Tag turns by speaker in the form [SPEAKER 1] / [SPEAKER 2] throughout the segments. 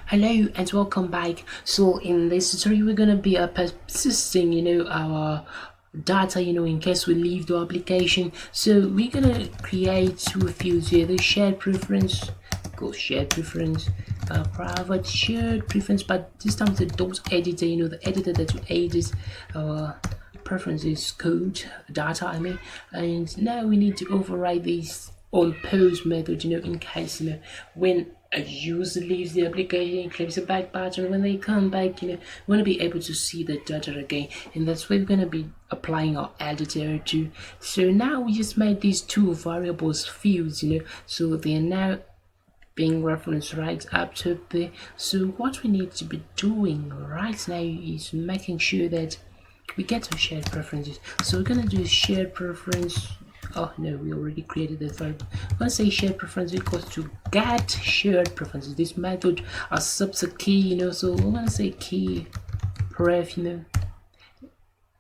[SPEAKER 1] Hello and welcome back. So in this tutorial we're gonna be persisting our data in case we leave the application. So we're gonna create two fields here: the shared preference, shared preference, private shared preference, but this time the dot editor, the editor that will edit our preferences code data, and now we need to override this on pause method, in case when a user leaves the application, clicks the back button, when they come back, we want to be able to see the data again, and that's where we're going to be applying our editor to. So now we just made these two variables fields, so they are now being referenced right up to there. So what we need to be doing right now is making sure that we get to shared preferences. So we're gonna do shared preference. Oh no, we already created the variable. I'm gonna say shared preference equals to get shared preferences. This method accepts a key, so we're gonna say key pref,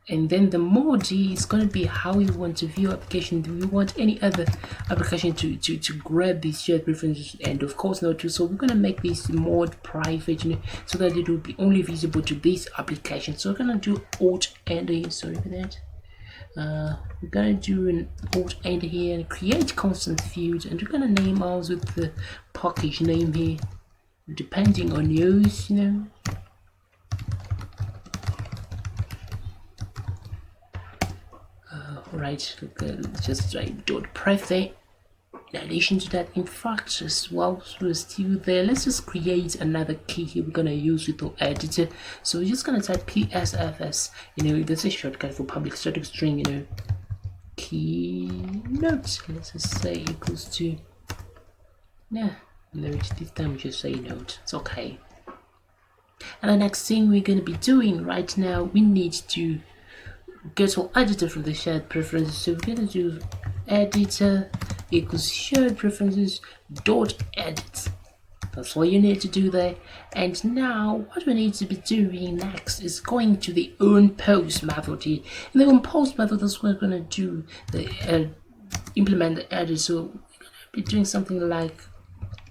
[SPEAKER 1] and then the mode is going to be how we want to view application. Do we want any other application to grab these shared preferences? And of course not to. So we're going to make this mode private, so that it will be only visible to this application. So we're going to do alt enter here. Sorry for that. We're going to do an alt enter here and create constant field, and we're going to name ours with the package name here, depending on yours, Right, let's just try dot pref there. In addition to that, in fact, as well, we're still there, let's just create another key here we're gonna use with the editor. So we're just gonna type psfs, that's a shortcut for public static string, key note. Let's just say equals to note. This time we just say note, it's okay. And the next thing we're gonna be doing right now, we need to get our editor from the shared preferences. So we're gonna do editor equals shared preferences dot edit. That's all you need to do there. And now what we need to be doing next is going to the onPost method here. In the onPost method, that's what we're gonna do, the implement the edit. So we're gonna be doing something like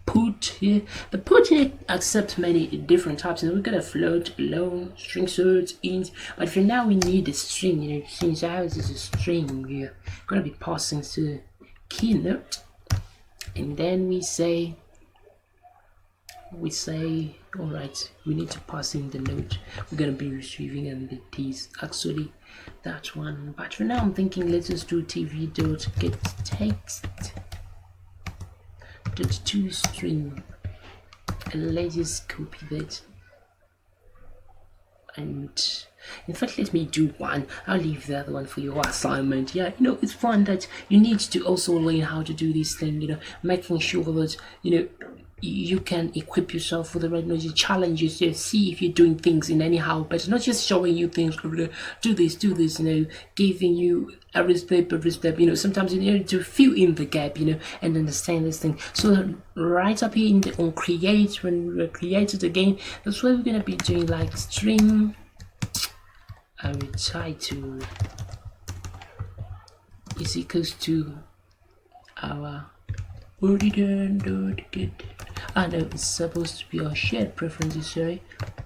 [SPEAKER 1] put here. The put here accepts many different types, and we're gonna float, long, string search, int. But for now we need a string, since ours is a string, we're gonna be passing to keynote, and then we say all right, we need to pass in the note we're gonna be receiving, and it is actually that one. But for now I'm thinking let's just do tv.getText to string, and let's just copy that. And in fact, let me do one. I'll leave the other one for your assignment. Yeah, it's fun that you need to also learn how to do this thing, making sure that you can equip yourself with the right knowledge, challenges, see if you're doing things in anyhow, but not just showing you things, do this, giving you every step, sometimes you need to fill in the gap, and understand this thing. So right up here on create, when we create it again, that's what we're gonna be doing, like string title is equals to our get. No, it's supposed to be our shared preferences, sorry,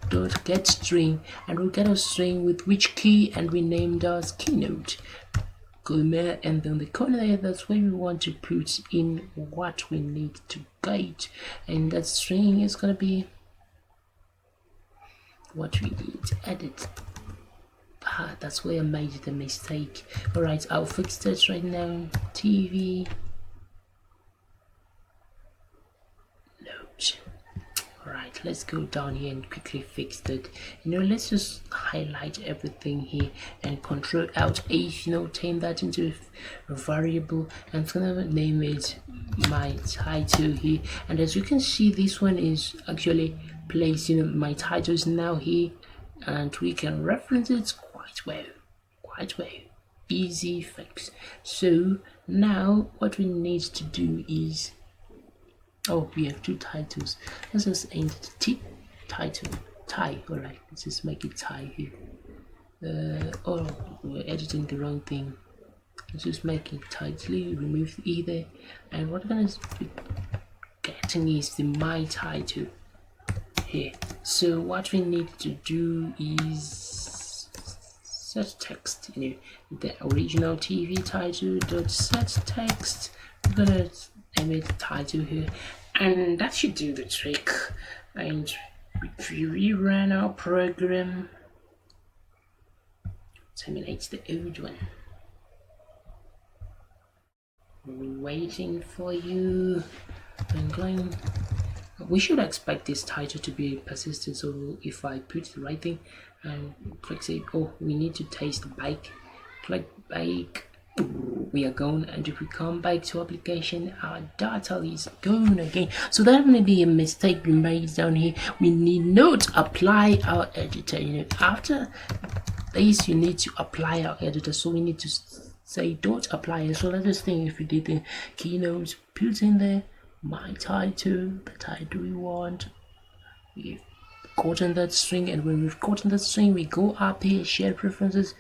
[SPEAKER 1] dot get string, and we'll get a string with which key, and we named ours keynote, comma, and then the corner there, that's where we want to put in what we need to get, and that string is gonna be what we need to edit. That's where I made the mistake. All right, I'll fix that right now. TV note. All right, let's go down here and quickly fix that. Let's just highlight everything here and Control Alt A, turn that into a variable, and I'm gonna name it my title here. And as you can see, this one is actually placed, my title is now here, and we can reference it quite well. Easy fix. So now what we need to do is, we have two titles. Let's just enter the title, tie. All right, let's just make it tie here. We're editing the wrong thing. Let's just make it title, remove either, and what we're gonna be getting is the my title. here. So what we need to do is set text, the original TV title dot set text. We're gonna emit the title here, and that should do the trick. And if we rerun our program, terminate the old one. We're waiting for you. I'm going. We should expect this title to be persistent. So if I put the right thing and click save, oh, we need to taste the bike. Click bike. We are gone, and if we come back to application, our data is gone again. So that may be a mistake we made down here. We need not apply our editor. After this, you need to apply our editor. So we need to say don't apply it. So let's just think if we did the keynote, put in there my title, the title we want. We've gotten that string, and when we've gotten that string, we go up here, share preferences,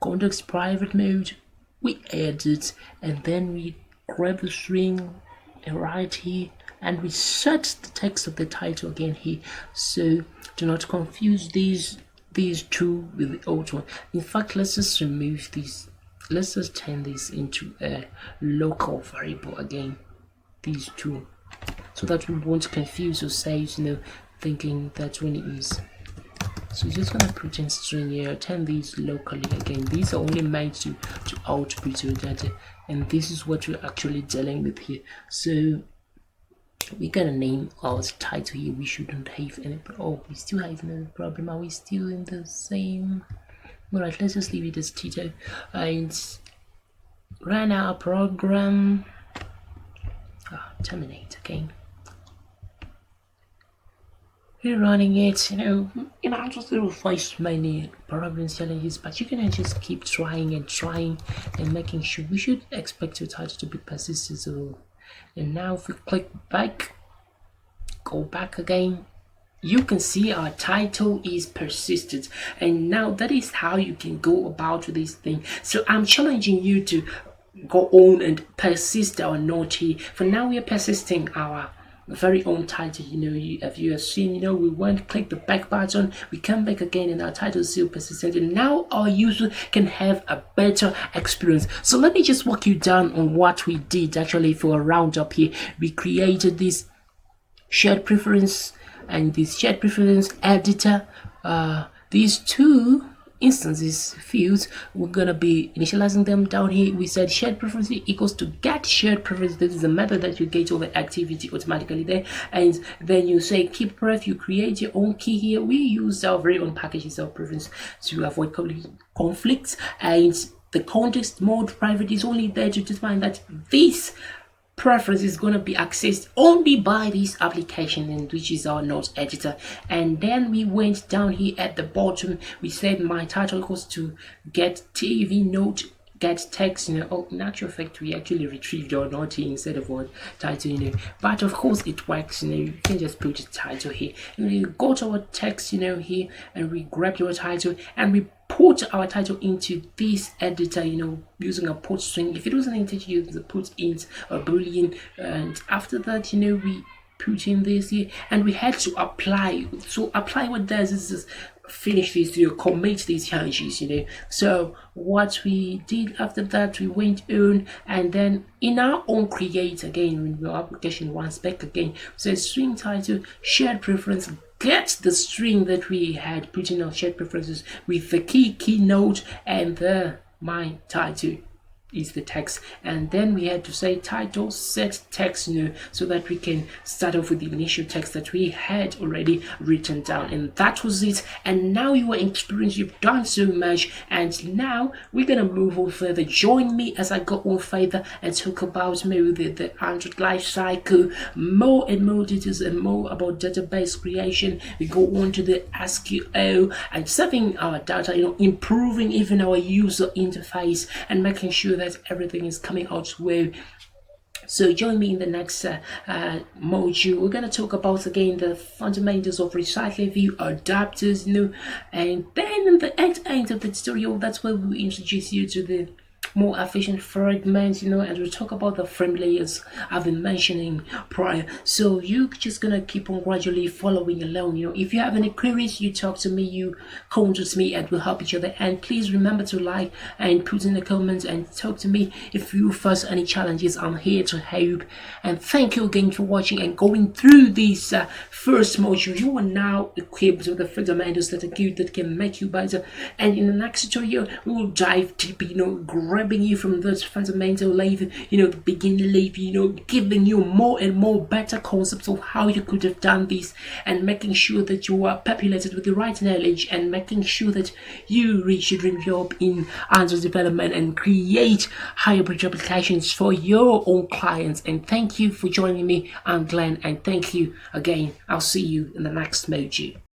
[SPEAKER 1] context private mode. We edit, and then we grab the string right here, and we set the text of the title again here. So do not confuse these two with the old one. In fact, let's just remove these. Let's just turn this into a local variable again. These two, so that we won't confuse ourselves, thinking that's when it is. So we're just gonna put in string here, turn these locally again. These are only meant to output your data, and this is what we're actually dealing with here. So we're gonna name our title here. We shouldn't have any. Oh, we still have no problem. Are we still in the same? All right, let's just leave it as Tito and run our program. Terminate again. Rerunning it, just will face many problems, challenges, but you can just keep trying and making sure. We should expect your title to be persistent. So, and now if we click back, go back again, you can see our title is persistent, and now that is how you can go about this thing. So I'm challenging you to go on and persist our note here. For now, we are persisting our very own title. If you have seen, we went click the back button, we come back again, and our title is still persistent, and now our user can have a better experience. So let me just walk you down on what we did actually for a roundup here. We created this shared preference and this shared preference editor. These two instances fields, we're gonna be initializing them down here. We said shared preference equals to get shared preference. This is a method that you get all the activity automatically there, and then you say keep pref, you create your own key here. We use our very own package itself preference to avoid conflicts, and the context mode private is only there to define that this preference is going to be accessed only by this application, and which is our note editor. And then we went down here at the bottom, we said my title equals to get TV note get text. Oh, in actual fact we actually retrieved our note here instead of our title, but of course it works. You can just put the title here, and we go to our text here, and we grab your title and we put our title into this editor, using a put string. If it was an integer, use the put int or boolean, and after that, we put in this here, and we had to apply. So apply, what does is just finish this, commit these changes, So what we did after that, we went on, and then in our own create again, when your application runs back again, so string title shared preference, get the string that we had put in our shared preferences with the keynote, and the my title is the text, and then we had to say title set text, so that we can start off with the initial text that we had already written down, and that was it. And now you are experienced, you've done so much, and now we're gonna move on further. Join me as I go on further and talk about maybe the Android life cycle, more and more details and more about database creation. We go on to the SQL and serving our data, improving even our user interface and making sure that everything is coming out well. So join me in the next module. We're going to talk about again the fundamentals of recycling view adapters, and then in the end of the tutorial, that's where we introduce you to the more efficient fragments, and we'll talk about the frame layers I've been mentioning prior. So you just gonna keep on gradually following along. If you have any queries, you talk to me, you contact me, and we'll help each other. And please remember to like and put in the comments and talk to me if you face any challenges. I'm here to help. And thank you again for watching and going through this first module. You are now equipped with the fundamentals that are good, that can make you better. And in the next tutorial, we will dive deep, grabbing you from those fundamental level, the beginning level, giving you more and more better concepts of how you could have done this, and making sure that you are populated with the right knowledge, and making sure that you reach your dream job in Android development and create hybrid applications for your own clients. And thank you for joining me. I'm Glenn, and thank you again. I'll see you in the next module.